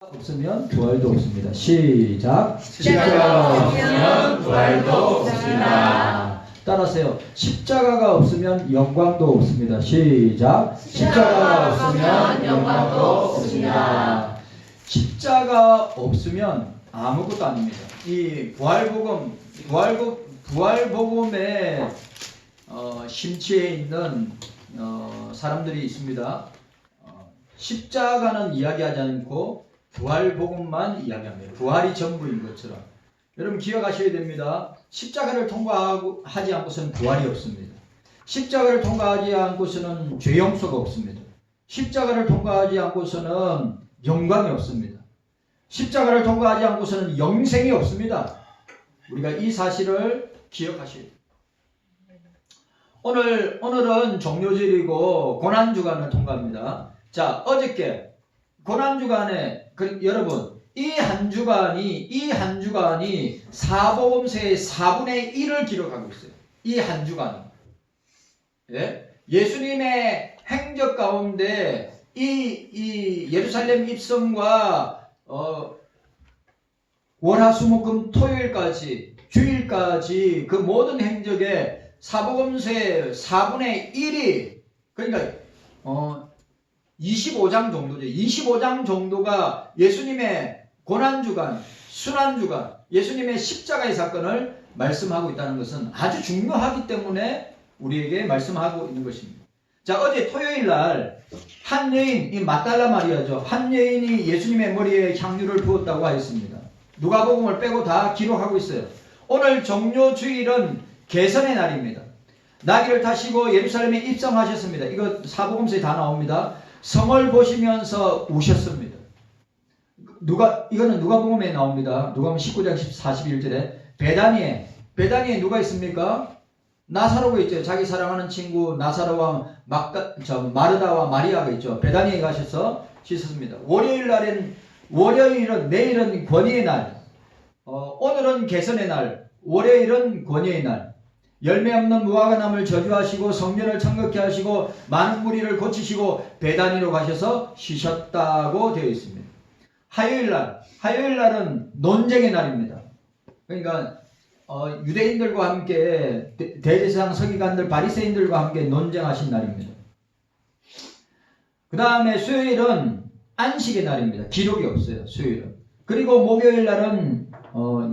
없으면 부활도 없습니다. 시작. 십자가가 없으면 부활도 없습니다. 따라하세요. 십자가가 없으면 영광도 없습니다. 시작. 십자가가 없으면 영광도 없습니다. 십자가 없으면 아무것도 아닙니다. 이 부활복음에 심취해 있는 사람들이 있습니다. 십자가는 이야기하지 않고 부활복음만 이야기합니다. 부활이 전부인 것처럼. 여러분 기억하셔야 됩니다. 십자가를 통과하지 않고서는 부활이 없습니다. 십자가를 통과하지 않고서는 죄 용서가 없습니다. 십자가를 통과하지 않고서는 영광이 없습니다. 십자가를 통과하지 않고서는 영생이 없습니다. 우리가 이 사실을 기억하셔야 됩니다. 오늘은 종료절이고 고난주간을 통과합니다. 자, 어저께 고난주간에 여러분 이 한 주간이 사복음서의 4분의 1을 기록하고 있어요. 이 한 주간이. 예? 예수님의 행적 가운데 이 예루살렘 입성과 월화수목금 토요일까지 주일까지 그 모든 행적의 사복음서의 4분의 1이 그러니까 25장 정도죠. 25장 정도가 예수님의 고난주간, 순환주간, 예수님의 십자가의 사건을 말씀하고 있다는 것은 아주 중요하기 때문에 우리에게 말씀하고 있는 것입니다. 자, 어제 토요일 날 한 여인, 이 막달라 마리아죠. 한 여인이 예수님의 머리에 향유를 부었다고 하였습니다. 누가복음을 빼고 다 기록하고 있어요. 오늘 종료주일은 개선의 날입니다. 나귀를 타시고 예루살렘에 입성하셨습니다. 이거 사복음서에 다 나옵니다. 성을 보시면서 우셨습니다. 이거는 누가복음에 나옵니다. 누가복음 19장 41절에 베다니에 누가 있습니까? 나사로가 있죠. 자기 사랑하는 친구 나사로와 마르다와 마리아가 있죠. 베다니에 가셔서 씻었습니다. 월요일은 내일은 권위의 날, 오늘은 개선의 날, 월요일은 권위의 날. 열매 없는 무화과 나무를 저주하시고 성전을 청결케 하시고 많은 무리를 고치시고 베다니로 가셔서 쉬셨다고 되어 있습니다. 화요일 날은 논쟁의 날입니다. 그러니까 유대인들과 함께 대제사장 서기관들 바리새인들과 함께 논쟁하신 날입니다. 그 다음에 수요일은 안식의 날입니다. 기록이 없어요. 수요일은. 그리고 목요일 날은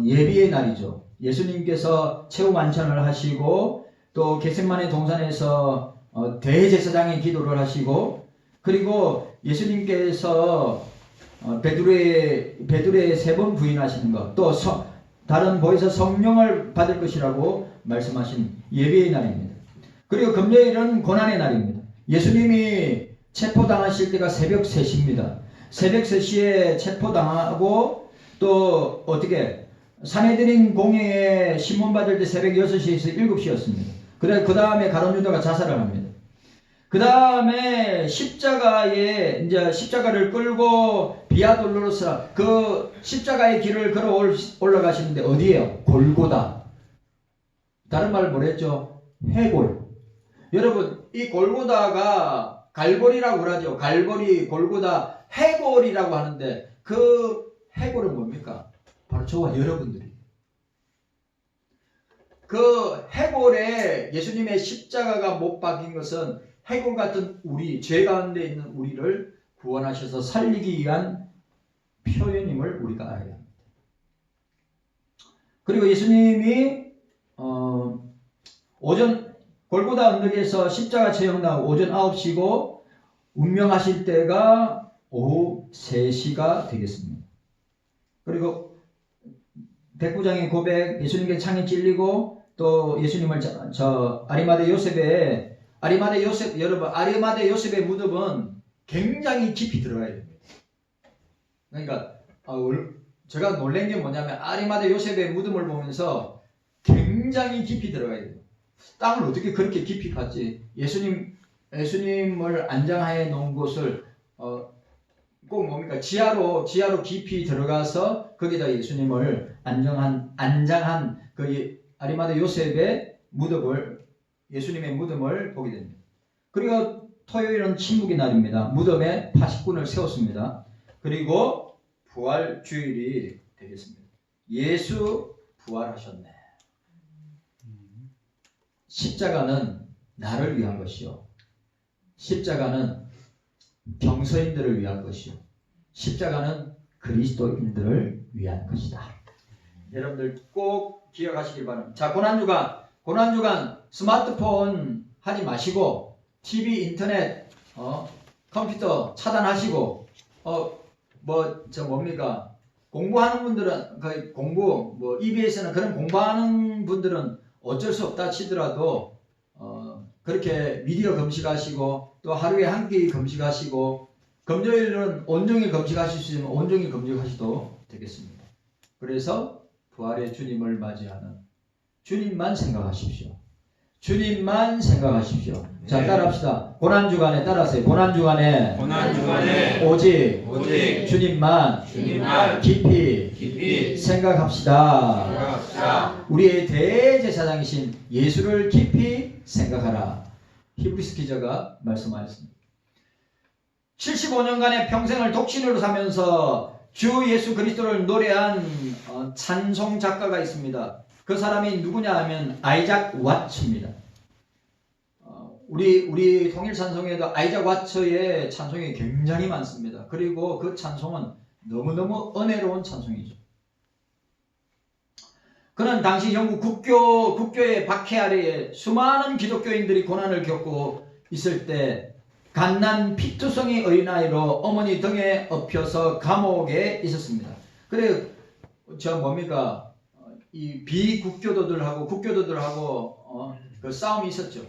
예비의 날이죠. 예수님께서 최후 만찬을 하시고 또 겟세마네 동산에서 대제사장의 기도를 하시고 그리고 예수님께서 베드로의 3번 부인하시는 것 또 다른 보혜사 성령을 받을 것이라고 말씀하신 예비의 날입니다. 그리고 금요일은 고난의 날입니다. 예수님이 체포당하실 때가 새벽 3시입니다. 새벽 3시에 체포당하고 또 어떻게 산헤드린 공회에 신문받을 때 새벽 6시에서 7시였습니다. 그 다음에 가룟 유다가 자살을 합니다. 그 다음에 십자가를 끌고 비아돌로로사 그 십자가의 길을 걸어 올라가시는데 어디예요? 골고다. 다른 말로 뭐랬죠? 해골. 여러분 이 골고다가 갈보리라고 그러죠. 갈보리, 골고다, 해골이라고 하는데 그 해골은 뭡니까? 바로 저와 여러분들이. 그 해골에 예수님의 십자가가 못 박힌 것은 해골 같은 죄 가운데 있는 우리를 구원하셔서 살리기 위한 표현임을 우리가 알아야 합니다. 그리고 예수님이 오전 골고다 언덕에서 십자가 체험나고 오전 9시고 운명하실 때가 오후 3시가 되겠습니다. 그리고 백부장의 고백, 예수님께 창에 찔리고 또 예수님을 아리마대 요셉의 무덤은 굉장히 깊이 들어가야 됩니다. 그러니까 제가 놀란 게 뭐냐면 아리마대 요셉의 무덤을 보면서 굉장히 깊이 들어가야 돼요. 땅을 어떻게 그렇게 깊이 봤지? 예수님을 안장하여 놓은 곳을 꼭 뭡니까? 지하로 깊이 들어가서 거기다 예수님을 안장한 그 아리마대 요셉의 예수님의 무덤을 보게 됩니다. 그리고 토요일은 침묵의 날입니다. 무덤에 파식꾼을 세웠습니다. 그리고 부활 주일이 되겠습니다. 예수 부활하셨네. 십자가는 나를 위한 것이요. 십자가는 병서인들을 위한 것이요. 십자가는 그리스도인들을 위한 것이다. 여러분들 꼭 기억하시길 바랍니다. 자, 고난주간 스마트폰 하지 마시고 TV, 인터넷, 컴퓨터 차단하시고 뭡니까? 공부하는 분들은 EBS는 그런 공부하는 분들은 어쩔 수 없다 치더라도 그렇게 미디어 금식하시고 또 하루에 한 끼 금식하시고 금요일은 온종일 금식하실 수 있으면 온종일 금식하셔도 되겠습니다. 그래서 부활의 주님을 맞이하는 주님만 생각하십시오. 주님만 생각하십시오. 자, 따라합시다. 고난주간에 따라하세요. 고난주간에 오직 주님만 깊이 생각합시다. 우리의 대제사장이신 예수를 깊이 생각하라. 히브리스 기자가 말씀하였습니다. 75년간의 평생을 독신으로 사면서 주 예수 그리스도를 노래한 찬송 작가가 있습니다. 그 사람이 누구냐 하면 아이작 와츠입니다. 우리 통일 찬송에도 아이작 와츠의 찬송이 굉장히 많습니다. 그리고 그 찬송은 너무너무 은혜로운 찬송이죠. 그는 당시 영국 국교의 박해 아래에 수많은 기독교인들이 고난을 겪고 있을 때 갓난 피투성이 어린아이로 어머니 등에 업혀서 감옥에 있었습니다. 그래 이 비국교도들하고 국교도들하고 그 싸움이 있었죠.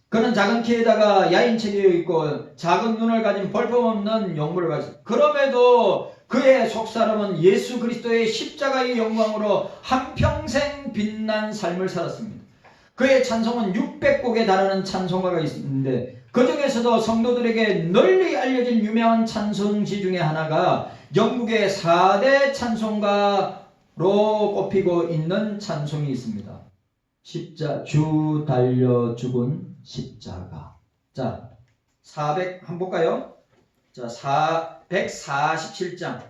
그는 작은 키에다가 야인 체기에 있고 작은 눈을 가진 볼품없는 용모를 가졌습니다. 그럼에도 그의 속사람은 예수 그리스도의 십자가의 영광으로 한평생 빛난 삶을 살았습니다. 그의 찬송은 600곡에 달하는 찬송가가 있는데 그 중에서도 성도들에게 널리 알려진 유명한 찬송지 중에 하나가 영국의 4대 찬송가로 꼽히고 있는 찬송이 있습니다. 주 달려 죽은 십자가. 자, 400 한번 볼까요? 자, 147장.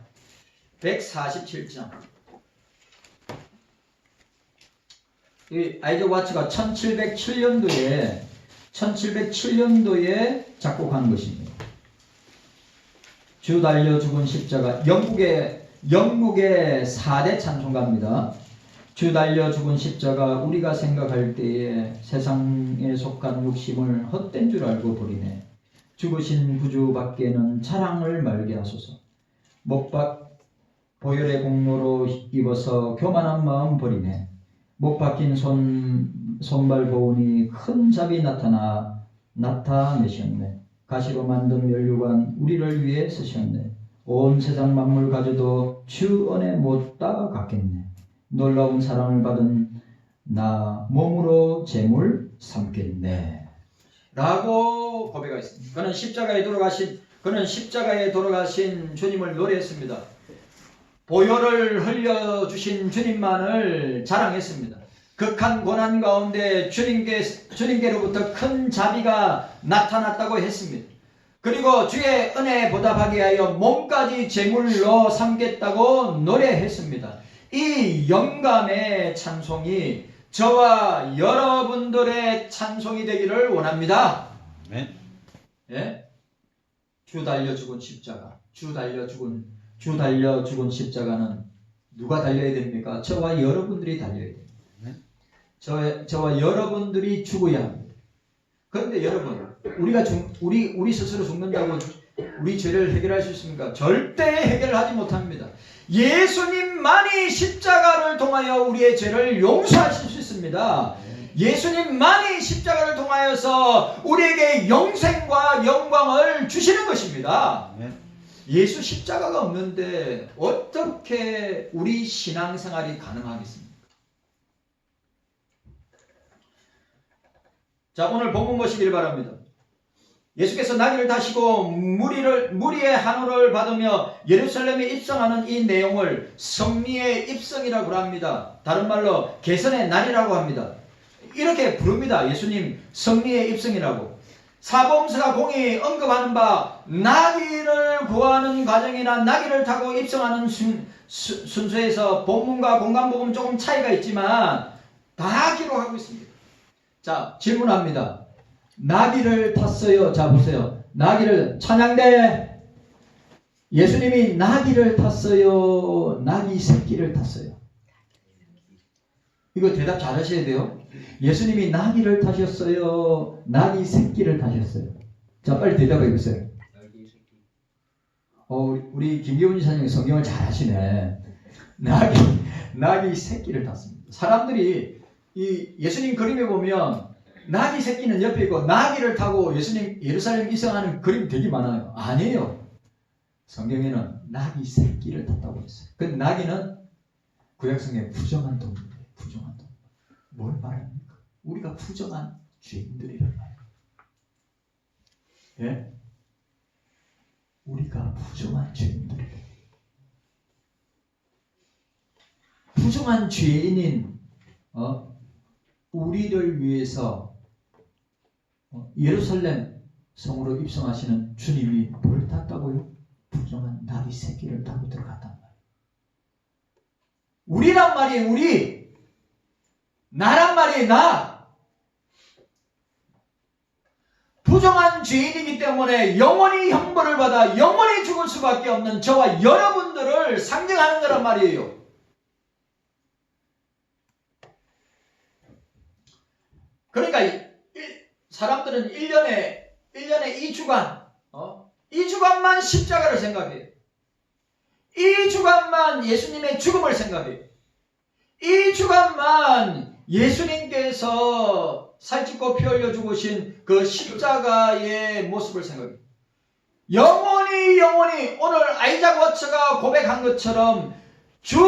이 아이작 와츠가 1707년도에 작곡한 것입니다. 주 달려 죽은 십자가. 영국의 4대 찬송가입니다. 주 달려 죽은 십자가. 우리가 생각할 때에 세상에 속한 욕심을 헛된 줄 알고 버리네. 죽으신 구주 밖에는 자랑을 말게 하소서. 목박 보혈의 공로로 입어서 교만한 마음 버리네. 못 박힌 손발 보우니 큰 잡이 나타내셨네. 가시로 만든 면류관 우리를 위해 쓰셨네. 온 세상 만물 가져도 주 은혜 못 따갖겠네. 놀라운 사랑을 받은 나 몸으로 제물 삼겠네. 라고 고백하였습니다. 그는 십자가에 돌아가신 주님을 노래했습니다. 보혈을 흘려주신 주님만을 자랑했습니다. 극한 고난 가운데 주님께로부터 큰 자비가 나타났다고 했습니다. 그리고 주의 은혜에 보답하기 위하여 몸까지 제물로 삼겠다고 노래했습니다. 이 영감의 찬송이 저와 여러분들의 찬송이 되기를 원합니다. 네. 예? 주 달려 죽은 십자가. 주 달려 죽은 십자가는 누가 달려야 됩니까? 저와 여러분들이 달려야 됩니다. 저와 여러분들이 죽어야 합니다. 그런데 여러분, 우리 스스로 죽는다고 우리 죄를 해결할 수 있습니까? 절대 해결하지 못합니다. 예수님만이 십자가를 통하여 우리의 죄를 용서하실 수 있습니다. 예수님만이 십자가를 통하여서 우리에게 영생과 영광을 주시는 것입니다. 예수 십자가가 없는데 어떻게 우리 신앙생활이 가능하겠습니까? 자, 오늘 본문 보시길 바랍니다. 예수께서 나귀를 타시고 무리의 한호를 받으며 예루살렘에 입성하는 이 내용을 성리의 입성이라고 합니다. 다른 말로 개선의 날이라고 합니다. 이렇게 부릅니다. 예수님 성리의 입성이라고. 사범서가 공이 언급하는 바 나귀를 구하는 과정이나 나귀를 타고 입성하는 순서에서 본문과 공간복음 조금 차이가 있지만 다 기록하고 있습니다. 자, 질문합니다. 나귀를 탔어요. 자, 보세요. 나귀를 찬양대 예수님이 나귀를 탔어요. 나귀 새끼를 탔어요. 이거 대답 잘 하셔야 돼요. 예수님이 나귀를 타셨어요. 나귀 새끼를 타셨어요. 자, 빨리 대답해 보세요. 우리 김기훈 이사님이 성경을 잘 하시네. 나귀 새끼를 탔습니다. 사람들이 이 예수님 그림에 보면 나귀 새끼는 옆에 있고 나귀를 타고 예수님 예루살렘 입성하는 그림이 되게 많아요. 아니에요. 성경에는 나귀 새끼를 탔다고 했어요. 그 나귀는 구약성경에 부정한 동물이에요. 부정한 동물. 뭘 말합니까? 우리가 부정한 죄인들이란 말이에요. 예? 우리가 부정한 죄인들이에요. 부정한 죄인인 우리를 위해서 예루살렘 성으로 입성하시는 주님이 뭘 탔다고요? 부정한 나귀 새끼를 타고 들어갔단 말이에요. 우리란 말이에요. 우리. 나란 말이에요. 나. 부정한 죄인이기 때문에 영원히 형벌을 받아 영원히 죽을 수밖에 없는 저와 여러분들을 상징하는 거란 말이에요. 그러니까 사람들은 1년에 2주간 2주간만 십자가를 생각해요. 2주간만 예수님의 죽음을 생각해요. 2주간만 예수님께서 살찌고 피 흘려 죽으신 그 십자가의 모습을 생각해요. 영원히 오늘 아이작 워처가 고백한 것처럼 주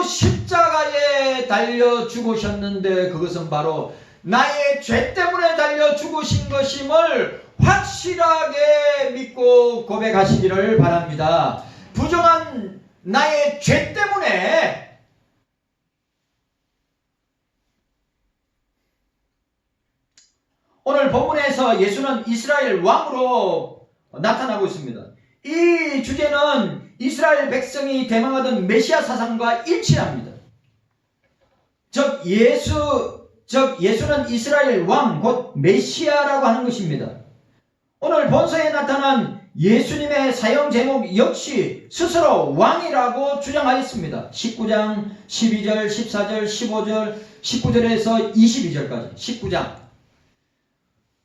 십자가에 달려 죽으셨는데 그것은 바로 나의 죄 때문에 달려 죽으신 것임을 확실하게 믿고 고백하시기를 바랍니다. 부정한 나의 죄 때문에 오늘 본문에서 예수는 이스라엘 왕으로 나타나고 있습니다. 이 주제는 이스라엘 백성이 대망하던 메시아 사상과 일치합니다. 즉 예수는 이스라엘 왕, 곧 메시아라고 하는 것입니다. 오늘 본서에 나타난 예수님의 사형 제목 역시 스스로 왕이라고 주장하였습니다. 19장 12절, 14절, 15절, 19절에서 22절까지 19장.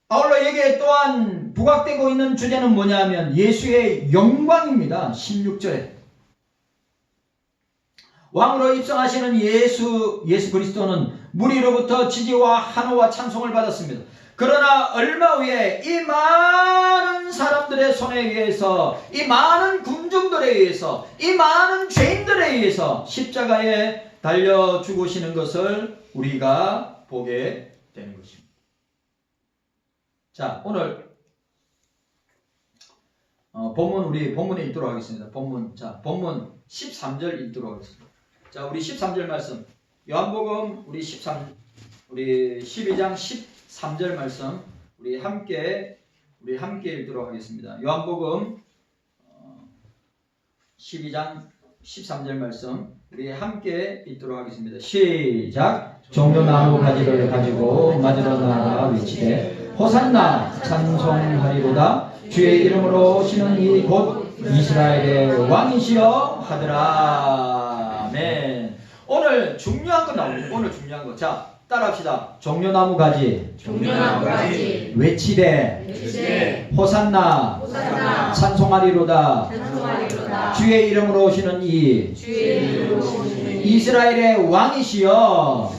아울러 여기에 또한 부각되고 있는 주제는 뭐냐면 예수의 영광입니다. 16절에. 왕으로 입성하시는 예수 그리스도는 무리로부터 지지와 환호와 찬송을 받았습니다. 그러나 얼마 후에 이 많은 사람들의 손에 의해서, 이 많은 군중들에 의해서, 이 많은 죄인들에 의해서 십자가에 달려 죽으시는 것을 우리가 보게 되는 것입니다. 자, 오늘 우리 본문에 읽도록 하겠습니다. 본문 13절 읽도록 하겠습니다. 자, 우리 13절 말씀. 요한복음 우리 12장 13절 말씀 우리 함께 읽도록 하겠습니다. 요한복음 12장 13절 말씀 우리 함께 읽도록 하겠습니다. 시작. 종려나무 가지를 가지고 맞으러 나아가 외치되 호산나 찬송하리로다. 주의 이름으로 오시는 이 곧 이스라엘의 왕이시여 하더라. 아멘. 오늘 중요한 거 나옵니다. 오늘 중요한 거. 자, 따라합시다. 종려나무 가지 외치되 호산나 찬송하리로다. 주의 이름으로 오시는 이 이스라엘의 왕이시여.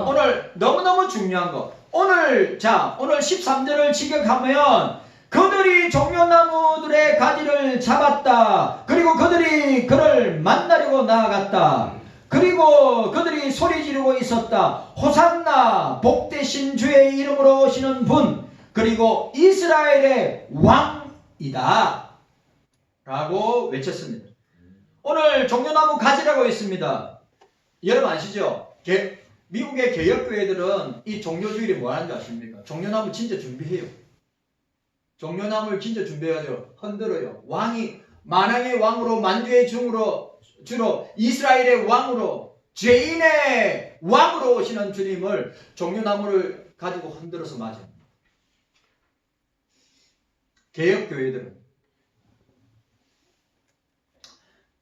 오늘 너무너무 중요한 거. 오늘 13절을 직역하면 그들이 종려나무들의 가지를 잡았다. 그리고 그들이 그를 만나려고 나아갔다. 그리고 그들이 소리 지르고 있었다. 호산나 복되신 주의 이름으로 오시는 분, 그리고 이스라엘의 왕이다 라고 외쳤습니다. 오늘 종려나무 가지라고 했습니다. 여러분 아시죠? 미국의 개혁교회들은 이 종교주의를 뭐 하는 줄 아십니까? 종려나무 진짜 준비해요. 종려나무를 진짜 준비해야 돼요. 흔들어요. 왕이 만왕의 왕으로 만주의 주로 이스라엘의 왕으로 죄인의 왕으로 오시는 주님을 종려나무를 가지고 흔들어서 맞아요. 개혁교회들은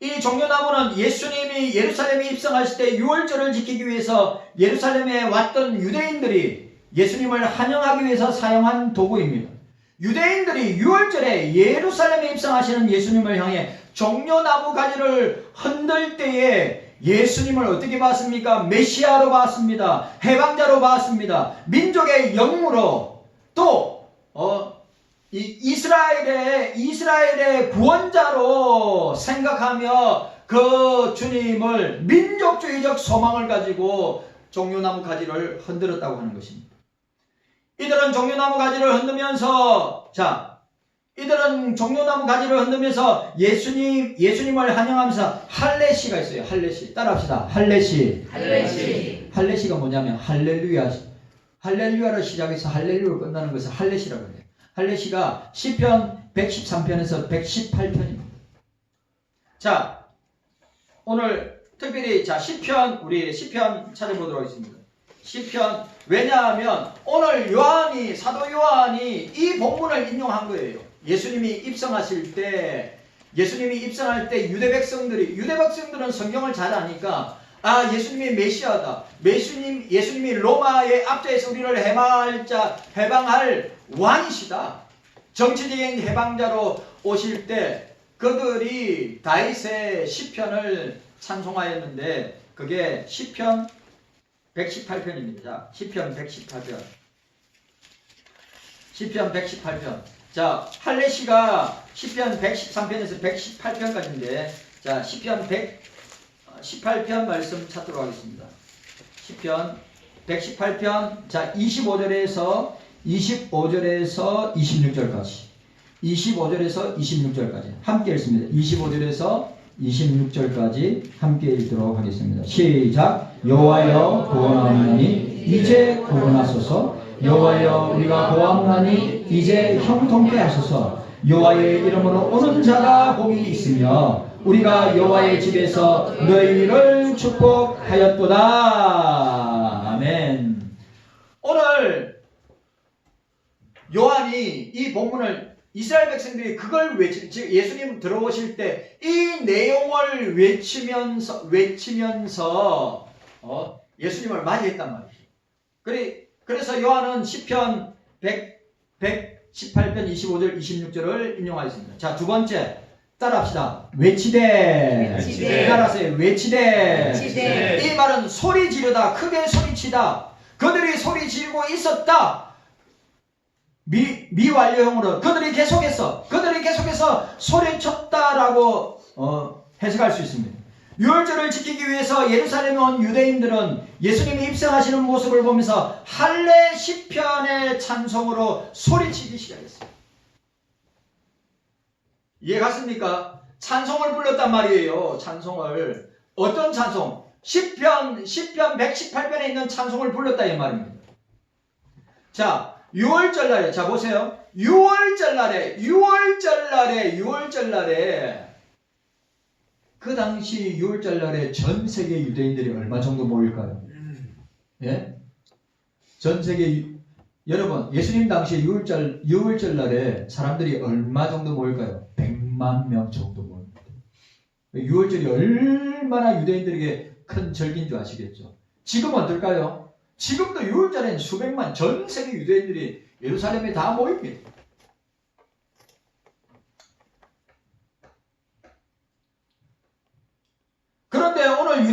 이 종려나무는 예수님이 예루살렘에 입성하실 때 유월절을 지키기 위해서 예루살렘에 왔던 유대인들이 예수님을 환영하기 위해서 사용한 도구입니다. 유대인들이 유월절에 예루살렘에 입성하시는 예수님을 향해 종려나무 가지를 흔들 때에 예수님을 어떻게 봤습니까? 메시아로 봤습니다. 해방자로 봤습니다. 민족의 영으로 또 이스라엘의 구원자로 생각하며 그 주님을 민족주의적 소망을 가지고 종려나무 가지를 흔들었다고 하는 것입니다. 이들은 종려나무 가지를 흔들면서 예수님을 환영하면서 할례시가 있어요. 할례시. 따라합시다. 할례시가 뭐냐면 할렐루야를 시작해서 할렐루야를 끝나는 것을 할례시라고 해요. 할례시가 시편 113편에서 118편입니다. 자, 오늘 특별히 우리 시편 찾아보도록 하겠습니다. 시편, 왜냐하면 오늘 사도 요한이 이 본문을 인용한 거예요. 예수님이 입성할 때 유대 백성들은 성경을 잘 아니까 예수님이 메시아다. 예수님이 로마의 압제에서 우리를 해방할 왕이시다. 정치적인 해방자로 오실 때 그들이 다윗의 시편을 찬송하였는데 그게 시편 118편입니다. 시편 118편. 자, 할례시가 시편 113편에서 118편까지인데, 자, 시편 118편 말씀 찾도록 하겠습니다. 시편 118편, 자, 25절에서 26절까지. 25절에서 26절까지. 함께 읽습니다. 25절에서 26절까지 함께 읽도록 하겠습니다. 시작. 여호와여 구원하오나니 이제 구원하소서. 여호와여 우리가 구하오나니 이제 형통케 하소서. 여호와의 이름으로 오는 자가 복이 있으며 우리가 여호와의 집에서 너희를 축복하였도다. 아멘. 오늘 요한이 이 본문을 이스라엘 백성들이 그걸 즉 예수님 들어오실 때 이 내용을 외치면서 예수님을 맞이했단 말이죠. 그래서 요한은 시편 118편 25절 26절을 인용하였습니다. 자, 두 번째 따라합시다. 외치되. 따라하세요. 외치되. 이 말은 소리 지르다, 크게 소리치다. 그들이 소리 지르고 있었다. 미완료형으로 그들이 계속해서 소리쳤다라고 해석할 수 있습니다. 유월절을 지키기 위해서 예루살렘에 온 유대인들은 예수님이 입성하시는 모습을 보면서 할례 시편의 찬송으로 소리치기 시작했어요. 이해 갔습니까? 찬송을 불렀단 말이에요. 찬송을. 어떤 찬송? 시편 118편에 있는 찬송을 불렀다 이 말입니다. 자, 6월절날에, 자 보세요. 6월절날에 그 당시 6월절날에 전 세계 유대인들이 얼마 정도 모일까요? 예? 전 세계 여러분, 예수님 당시 6월절날에 사람들이 얼마 정도 모일까요? 100만 명 정도 모입니다. 6월절이 얼마나 유대인들에게 큰 절기인 줄 아시겠죠? 지금은 어떨까요? 지금도 6월절에는 수백만 전 세계 유대인들이 예루살렘에 다 모입니다. 그런데 오늘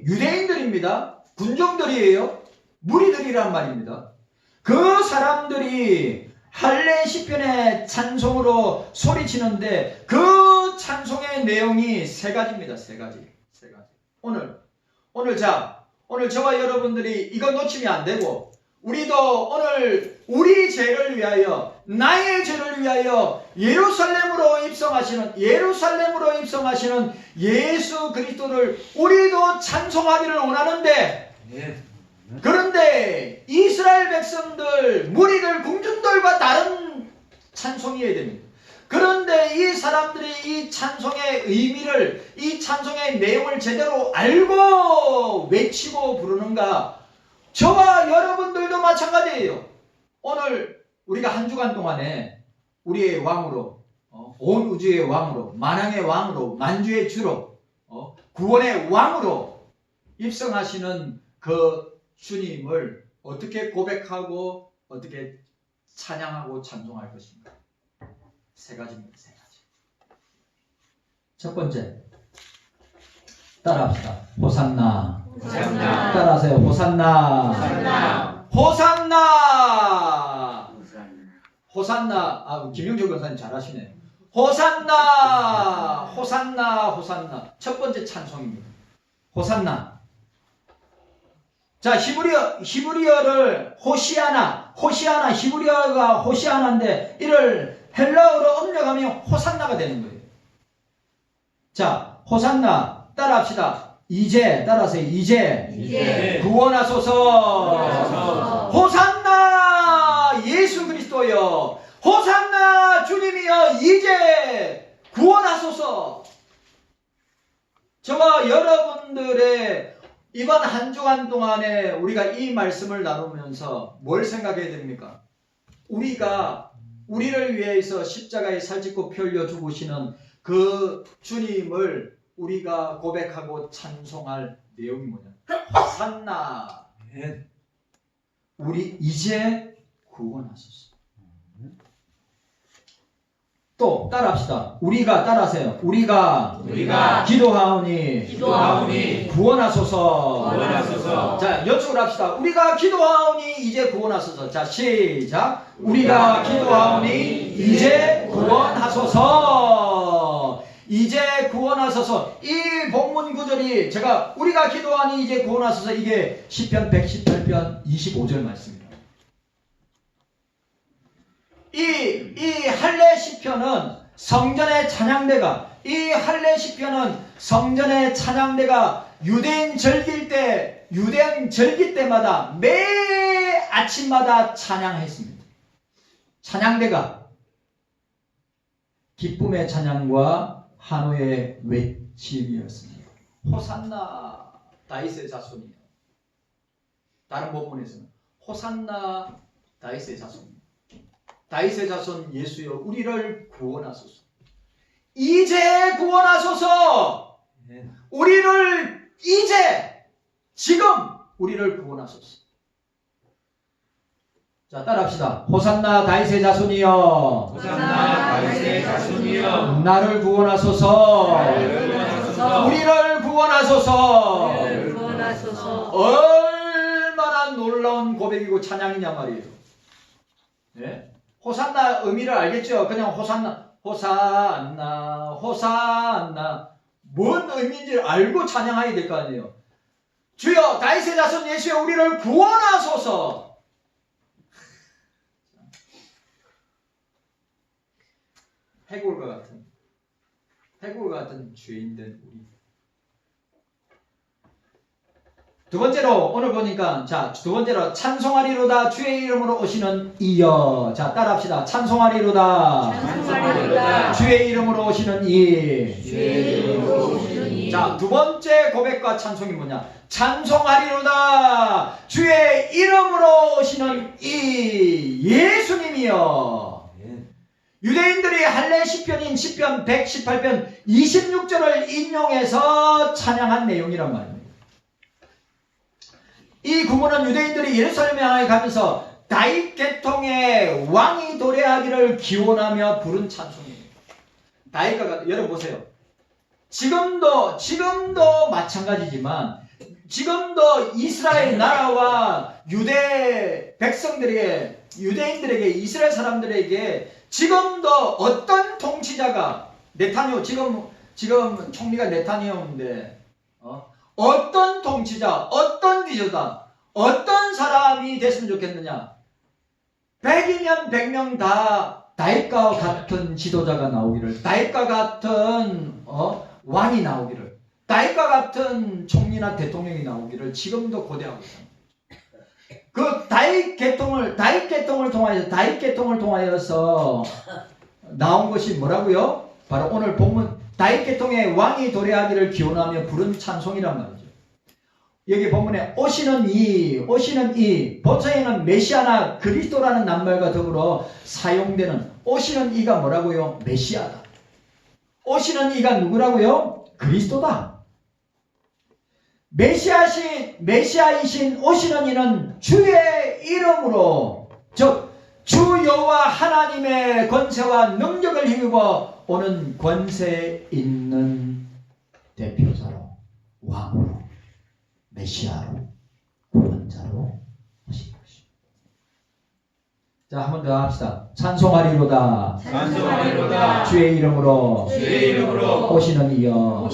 유대인들입니다. 군종들이에요. 무리들이란 말입니다. 그 사람들이 할례 시편의 찬송으로 소리치는데 그 찬송의 내용이 세 가지입니다. 세 가지. 오늘 저와 여러분들이 이거 놓치면 안 되고 우리도 오늘 우리 죄를 위하여 나의 죄를 위하여 예루살렘으로 입성하시는 예수 그리스도를 우리도 찬송하기를 원하는데 그런데 이스라엘 백성들, 무리들, 궁중들과 다른 찬송이어야 됩니다. 그런데 이 사람들이 이 찬송의 의미를, 이 찬송의 내용을 제대로 알고 외치고 부르는가? 저와 여러분들도 마찬가지예요. 오늘 우리가 한 주간 동안에 우리의 왕으로, 온 우주의 왕으로, 만왕의 왕으로, 만주의 주로, 구원의 왕으로 입성하시는 그 주님을 어떻게 고백하고 어떻게 찬양하고 찬송할 것인가? 세 가지입니다. 세 가지. 첫 번째, 따라합시다. 호산나. 호산나. 따라하세요. 호산나. 호산나. 호산나. 호산나. 김용조 권사님 잘하시네. 호산나. 호산나. 호산나. 첫 번째 찬송입니다. 호산나. 자, 히브리어를 호시아나, 히브리어가 호시아나인데 이를 헬라어로 음력하면 호산나가 되는 거예요. 자, 호산나 따라합시다. 이제 따라하세요. 이제 구원하소서. 호산나 예수 그리스도여. 호산나 주님이여 이제 구원하소서. 저와 여러분들의 이번 한 주간 동안에 우리가 이 말씀을 나누면서 뭘 생각해야 됩니까? 우리가 우리를 위해서 십자가에 살짓고 피 흘려 죽으시는 그 주님을 우리가 고백하고 찬송할 내용이 뭐냐? 호산나. 우리 이제 구원하소서. 또 따라합시다. 우리가 따라하세요. 우리가 기도하오니 구원하소서. 자, 연속으로 합시다. 우리가 기도하오니 이제 구원하소서. 자, 시작. 우리가 기도하오니 이제 구원하소서. 이제 구원하소서. 이 본문 구절이 우리가 기도하니 이제 구원하소서, 이게 시편 118편 25절 말씀입니다. 이 할례 시편은 성전의 찬양대가, 유대인 절기 때마다 매 아침마다 찬양했습니다. 찬양대가 기쁨의 찬양과 한호의 외침이었습니다. 호산나 다윗의 자손이요. 다른 본문에서는 호산나 다윗의 자손. 다윗의 자손 예수여 우리를 구원하소서. 이제 구원하소서. 우리를 지금 우리를 구원하소서. 자, 따라합시다. 호산나 다윗의 자손이여 나를 구원하소서. 우리를 구원하소서. 얼마나 놀라운 고백이고 찬양이냐 말이에요. 네? 호산나 의미를 알겠죠? 그냥 호산나 뭔 의미인지 알고 찬양해야 될 거 아니에요. 주여 다윗의 자손 예수여 우리를 구원하소서. 해골과 같은 죄인된 우리. 두 번째로 오늘 보니까 두 번째로 찬송하리로다 주의 이름으로 오시는 이여. 자, 따라합시다. 찬송하리로다 주의 이름으로 오시는 이. 자, 두 번째 고백과 찬송이 뭐냐? 찬송하리로다 주의 이름으로 오시는 이 예수님이여. 유대인들이 할례 시편인 시편 118편 26절을 인용해서 찬양한 내용이란 말입니다. 이 구문은 유대인들이 예루살렘에 향해 가면서 다윗 계통의 왕이 도래하기를 기원하며 부른 찬송이에요. 다윗과 여러분 보세요. 지금도 마찬가지지만 지금도 이스라엘 나라와 유대 백성들에게, 유대인들에게, 이스라엘 사람들에게 지금도 어떤 통치자가 네타냐후, 지금 총리가 네타냐후인데 어떤 통치자, 어떤 리더다, 어떤 사람이 됐으면 좋겠느냐? 100이면 100명 다 다윗과 같은 지도자가 나오기를, 다윗과 같은 왕이 나오기를, 다윗과 같은 총리나 대통령이 나오기를 지금도 고대하고 있습니다. 그 다윗 계통을 통하여서 나온 것이 뭐라고요? 바로 오늘 본문 다윗 계통의 왕이 도래하기를 기원하며 부른 찬송이란 말이죠. 여기 본문에 오시는 이 본서에는 메시아나 그리스도라는 낱말과 더불어 사용되는 오시는 이가 뭐라고요? 메시아다. 오시는 이가 누구라고요? 그리스도다. 메시아이신 오시는 이는 주의 이름으로, 즉 주 여호와 하나님의 권세와 능력을 힘입어 오는 권세 있는 대표자로, 왕으로, 메시아로, 구원자로 오신 것입니다. 자, 한 번 더 합시다. 찬송하리로다. 찬송하리로다. 주의 이름으로 오시는 이여.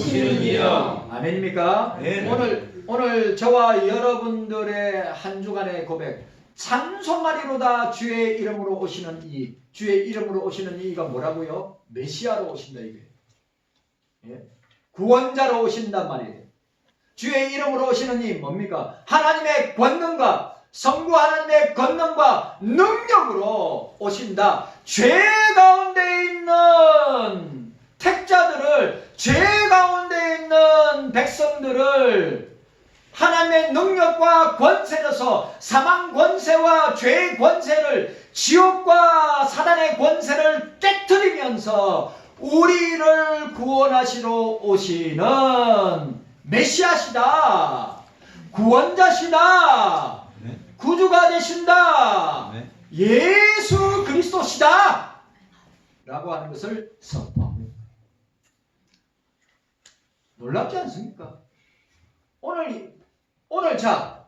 아멘입니까? 아멘. 오늘 저와 여러분들의 한 주간의 고백, 찬송하리로다. 주의 이름으로 오시는 이. 주의 이름으로 오시는 이가 뭐라고요? 메시아로 오신다 이게. 예? 구원자로 오신단 말이에요. 주의 이름으로 오시는 이 뭡니까? 하나님의 권능과 성부 하나님의 권능과 능력으로 오신다. 죄 가운데 있는 택자들을, 죄 가운데 있는 백성들을 하나님의 능력과 권세로서 사망 권세와 죄의 권세를, 지옥과 사단의 권세를 깨뜨리면서 우리를 구원하시러 오시는 메시아시다. 구원자시다. 네. 구주가 되신다. 네. 예수 그리스도시다. 라고 하는 것을 선포합니다. 놀랍지 않습니까? 오늘 자,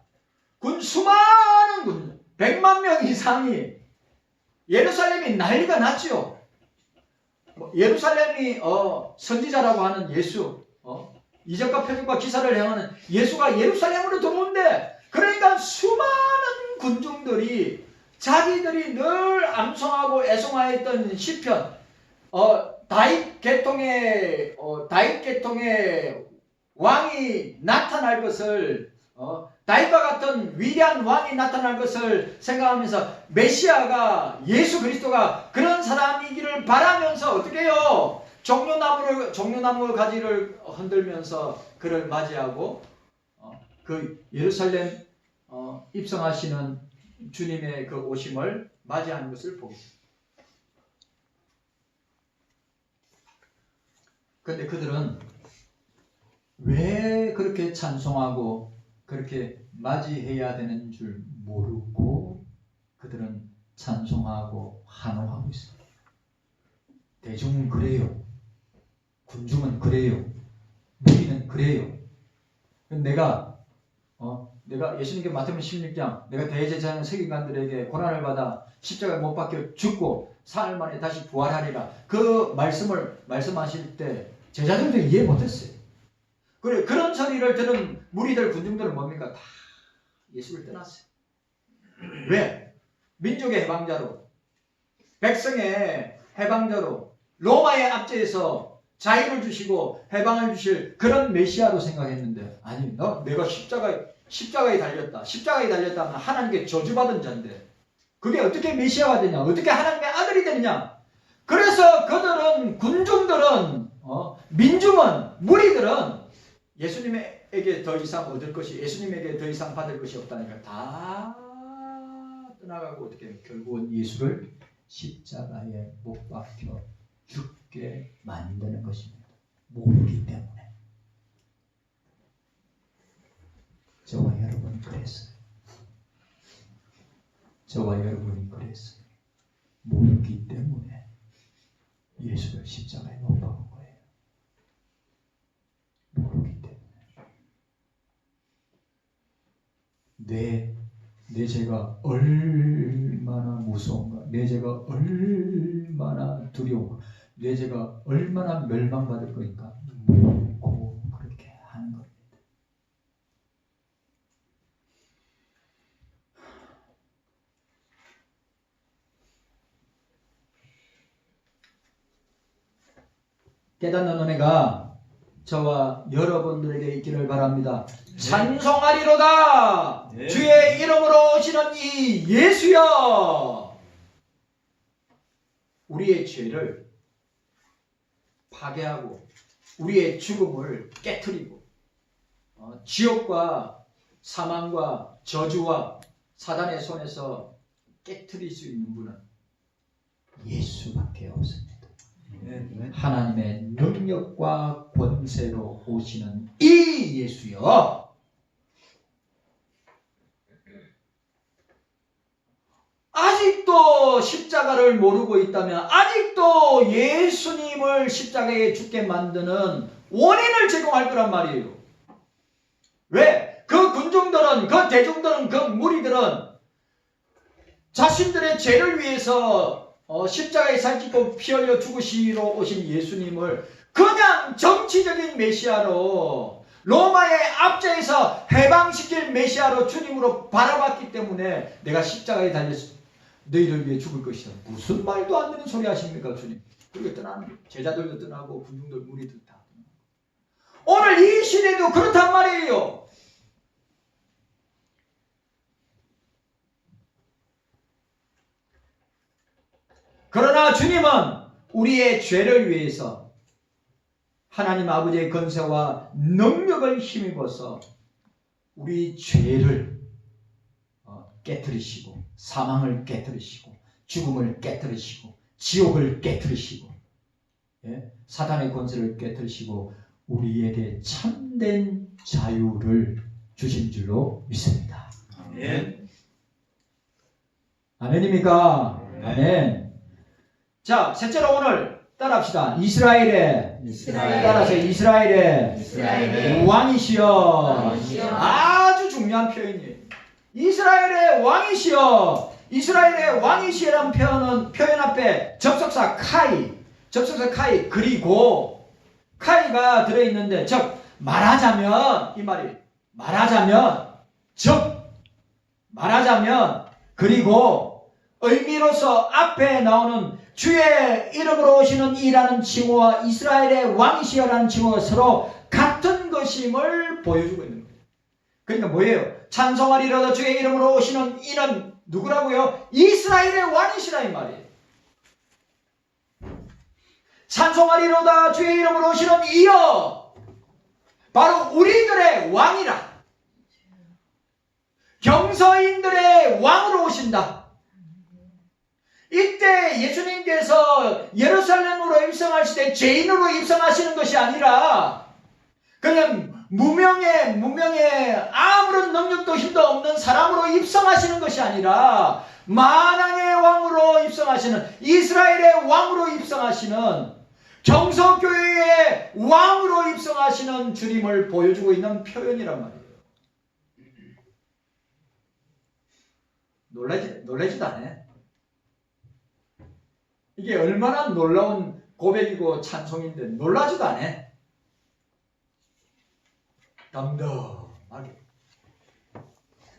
수많은 군, 100만 명 이상이 예루살렘이 난리가 났죠. 예루살렘이 선지자라고 하는 예수, 이적과 표적과 기사를 행하는 예수가 예루살렘으로 들어오는데, 그러니까 수많은 군중들이 자기들이 늘 암송하고 애송하였던 시편, 다윗 계통의 왕이 나타날 것을, 다윗과 같은 위대한 왕이 나타날 것을 생각하면서 메시아가, 예수 그리스도가 그런 사람이기를 바라면서 어떻게 해요? 종려나무 가지를 흔들면서 그를 맞이하고 그 예루살렘 입성하시는 주님의 그 오심을 맞이하는 것을 보겠습니다. 그런데 그들은 왜 그렇게 찬송하고 그렇게 맞이해야 되는 줄 모르고 그들은 찬송하고 환호하고 있습니다. 대중은 그래요. 군중은 그래요. 무리는 그래요. 내가 예수님께 마태복음 16장, 내가 대제사장 세계관들에게 고난을 받아 십자가에 못 박혀 죽고 사흘 만에 다시 부활하리라, 그 말씀을 말씀하실 때 제자들도 이해 못했어요. 그래, 그런 소리를 들은 무리들, 군중들은 뭡니까? 다 예수를 떠났어요. 왜? 민족의 해방자로, 백성의 해방자로, 로마의 압제에서 자유를 주시고 해방을 주실 그런 메시아로 생각했는데, 아니, 내가 십자가에 달렸다. 십자가에 달렸다면 하나님께 저주받은 자인데 그게 어떻게 메시아가 되냐? 어떻게 하나님의 아들이 되느냐? 그래서 그들은, 군중들은, 민중은, 무리들은 예수님에게 더 이상 얻을 것이, 예수님에게 더 이상 받을 것이 없다니까 다 떠나가고 어떻게 결국은 예수를 십자가에 못 박혀 죽게 만드는 것입니다. 모르기 때문에. 저와 여러분이 그랬어요. 저와 여러분이 그랬어요. 모르기 때문에 예수를 십자가에 못 박은 거예요. 모르기 때문에. 내 죄가 얼마나 무서운가, 내 죄가 얼마나 두려운가, 내 죄가 얼마나 멸망받을 거니까 모르고 그렇게 하는 겁니다. 깨닫는 은혜가 저와 여러분들에게 있기를 바랍니다. 찬송하리로다. 네. 주의 이름으로 오시는 이 예수여. 우리의 죄를 파괴하고 우리의 죽음을 깨트리고 지옥과 사망과 저주와 사단의 손에서 깨트릴 수 있는 분은 예수밖에 없습니다. 하나님의 능력과 권세로 오시는 이 예수여. 아직도 십자가를 모르고 있다면, 아직도 예수님을 십자가에 죽게 만드는 원인을 제공할 거란 말이에요. 왜? 그 군중들은, 그 대중들은, 그 무리들은 자신들의 죄를 위해서 십자가에 살찌고 피 흘려 죽으시러 오신 예수님을 그냥 정치적인 메시아로, 로마의 압제에서 해방시킬 메시아로 주님으로 바라봤기 때문에 내가 십자가에 달려서 너희를 위해 죽을 것이다. 무슨 말도 안 되는 소리 하십니까, 주님? 그리고 떠나는 제자들도 떠나고 군중들 무리들 다 떠나고. 오늘 이 시대도 그렇단 말이에요. 그러나 주님은 우리의 죄를 위해서 하나님 아버지의 권세와 능력을 힘입어서 우리 죄를 깨뜨리시고, 사망을 깨뜨리시고, 죽음을 깨뜨리시고, 지옥을 깨뜨리시고, 사단의 권세를 깨뜨리시고 우리에게 참된 자유를 주신 줄로 믿습니다. 아멘. 아멘입니까? 아멘. 자, 셋째로 오늘 따라합시다. 이스라엘의 따라서 이스라엘의 왕이시여. 아주 중요한 표현이에요. 이스라엘의 왕이시여. 이스라엘의 왕이시여라는 표현 앞에 접속사 카이 그리고 카이가 들어있는데, 즉 말하자면, 이 말이 말하자면 그리고 의미로서 앞에 나오는 주의 이름으로 오시는 이라는 칭호와 이스라엘의 왕이시여라는 칭호가 서로 같은 것임을 보여주고 있는 거예요. 그러니까 뭐예요? 찬송하리로다 주의 이름으로 오시는 이는 누구라고요? 이스라엘의 왕이시라 이 말이에요. 찬송하리로다 주의 이름으로 오시는 이여, 바로 우리들의 왕이라. 경서인들의 왕으로 오신다. 이때 예수님께서 예루살렘으로 입성하실 때 죄인으로 입성하시는 것이 아니라 그냥 무명의 아무런 능력도 힘도 없는 사람으로 입성하시는 것이 아니라 만왕의 왕으로 입성하시는, 이스라엘의 왕으로 입성하시는, 경서교회의 왕으로 입성하시는 주님을 보여주고 있는 표현이란 말이에요. 놀라지도 않아요. 이게 얼마나 놀라운 고백이고 찬송인데 놀라지도 않아. 담담하게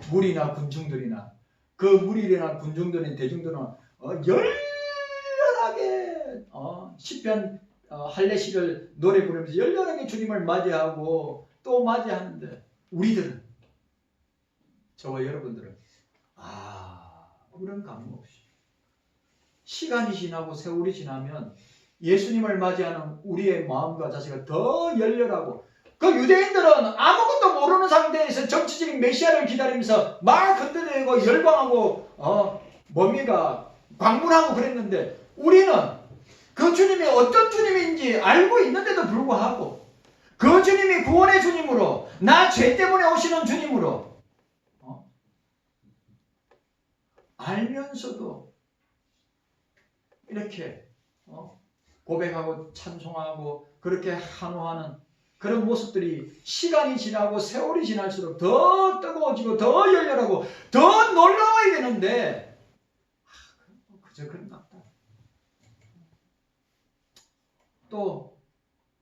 무리나 군중들이나 그 무리나 군중들인 대중들은 열렬하게 시편 할례시를 노래 부르면서 열렬하게 주님을 맞이하고 또 맞이하는데, 우리들은, 저와 여러분들은 아무런 감흥 없이 시간이 지나고 세월이 지나면 예수님을 맞이하는 우리의 마음과 자세가 더 열렬하고, 그 유대인들은 아무것도 모르는 상태에서 정치적인 메시아를 기다리면서 막 흔들리고 열광하고 광문하고 그랬는데, 우리는 그 주님이 어떤 주님인지 알고 있는데도 불구하고 그 주님이 구원의 주님으로, 나 죄 때문에 오시는 주님으로 알면서도 이렇게 고백하고 찬송하고 그렇게 환호하는 그런 모습들이 시간이 지나고 세월이 지날수록 더 뜨거워지고 더 열렬하고 더 놀라워야 되는데 그저 그런가 보다.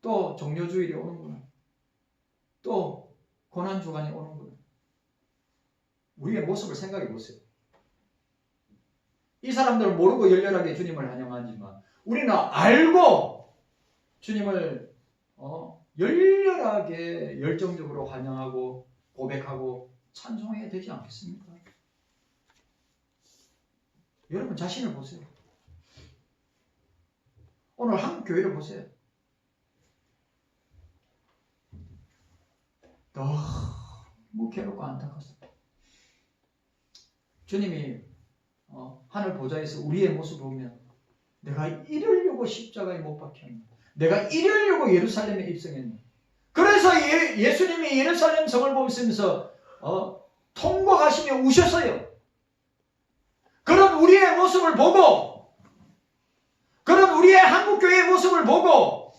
또 종료주일이 오는구나. 또 고난주간이 오는구나. 우리의 모습을 생각해 보세요. 이 사람들은 모르고 열렬하게 주님을 환영하지만 우리는 알고 주님을 열렬하게 열정적으로 환영하고 고백하고 찬송해야 되지 않겠습니까? 여러분 자신을 보세요. 오늘 한국 교회를 보세요. 너무 괴롭고 안타깝습니다. 주님이 하늘 보좌에서 우리의 모습을 보면 내가 이러려고 십자가에 못 박혔네. 내가 이러려고 예루살렘에 입성했네. 그래서 예수님이 예루살렘 성을 보시면서 통곡하시며 우셨어요. 그런 우리의 모습을 보고, 그런 우리의 한국교회의 모습을 보고,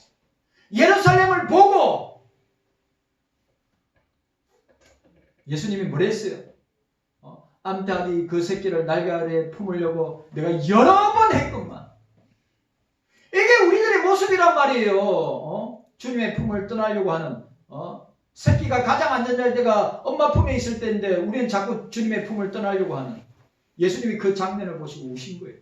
예루살렘을 보고 예수님이 뭐라 했어요? 암탉이 그 새끼를 날개 아래에 품으려고 내가 여러 번 했건만. 이게 우리들의 모습이란 말이에요. 주님의 품을 떠나려고 하는 새끼가 가장 안전할 때가 엄마 품에 있을 때인데 우리는 자꾸 주님의 품을 떠나려고 하는, 예수님이 그 장면을 보시고 우신 거예요.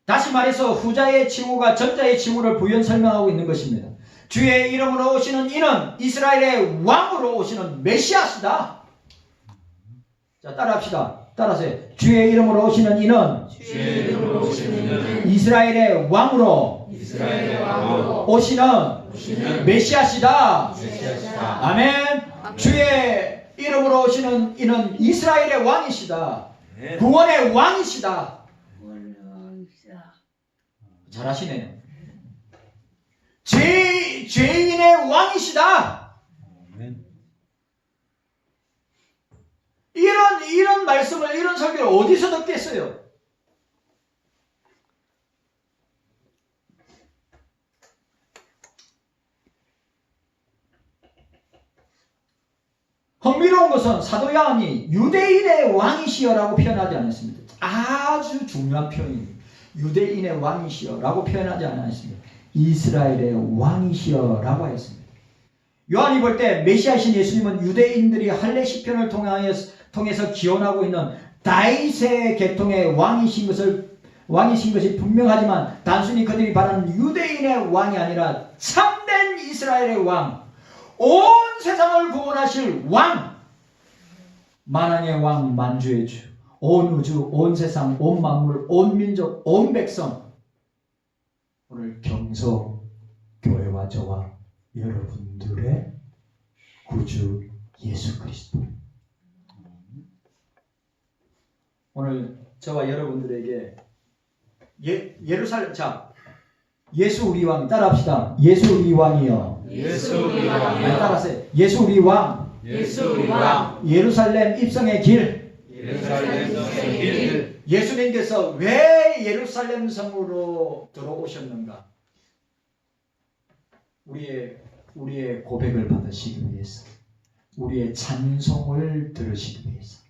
다시 말해서 후자의 칭호가 전자의 칭호를 부연 설명하고 있는 것입니다. 주의 이름으로 오시는 이는 이스라엘의 왕으로 오시는 메시아시다. 자, 따라합시다. 따라하세요. 주의 이름으로 오시는 이는 이스라엘의 왕으로 오시는 메시아시다. 아멘. 주의 이름으로 오시는 이는 이스라엘의 왕이시다. 구원의 왕이시다. 잘하시네요. 죄인의 왕이시다. 이런 말씀을, 이런 설교를 어디서 듣겠어요? 흥미로운 것은 사도 요한이 유대인의 왕이시여라고 표현하지 않았습니다. 아주 중요한 표현입니다. 유대인의 왕이시여라고 표현하지 않았습니다. 이스라엘의 왕이시여라고 하였습니다. 요한이 볼 때 메시아이신 예수님은 유대인들이 할례 시편을 통해서 기원하고 있는 다윗의 계통의 왕이신 것이 분명하지만 단순히 그들이 바라는 유대인의 왕이 아니라 참된 이스라엘의 왕, 온 세상을 구원하실 왕, 만왕의 왕, 만주의 주, 온 우주, 온 세상, 온 만물, 온 민족, 온 백성, 오늘 경서 교회와 저와 여러분들의 구주 예수 그리스도, 오늘 저와 여러분들에게 예루살렘, 자, 예수 우리 왕, 따라합시다. 예수 우리 왕이요. 예수 우리 왕. 따라하세요. 예수 우리 왕. 예수 우리 왕. 예루살렘 입성의 길. 예루살렘 성의 길. 예수님께서 왜 예루살렘 성으로 들어오셨는가? 우리의 고백을 받으시기 위해서, 우리의 찬송을 들으시기 위해서.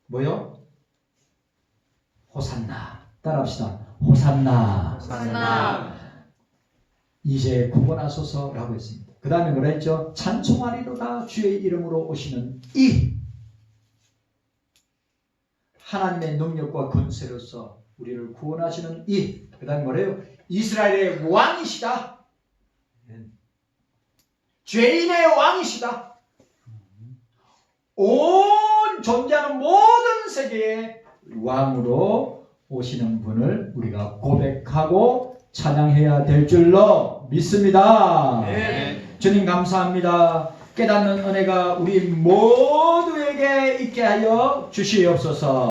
뭐요? 호산나. 따라합시다. 호산나. 호산나. 이제 구원하소서라고 했습니다. 그 다음에 뭐라 했죠? 찬송하리로다 주의 이름으로 오시는 이 하나님의 능력과 권세로서 우리를 구원하시는 이, 그 다음에 뭐래요? 이스라엘의 왕이시다. 죄인의 왕이시다. 온 존재하는 모든 세계의 왕으로 오시는 분을 우리가 고백하고 찬양해야 될 줄로 믿습니다. 네. 주님 감사합니다. 깨닫는 은혜가 우리 모두에게 있게 하여 주시옵소서.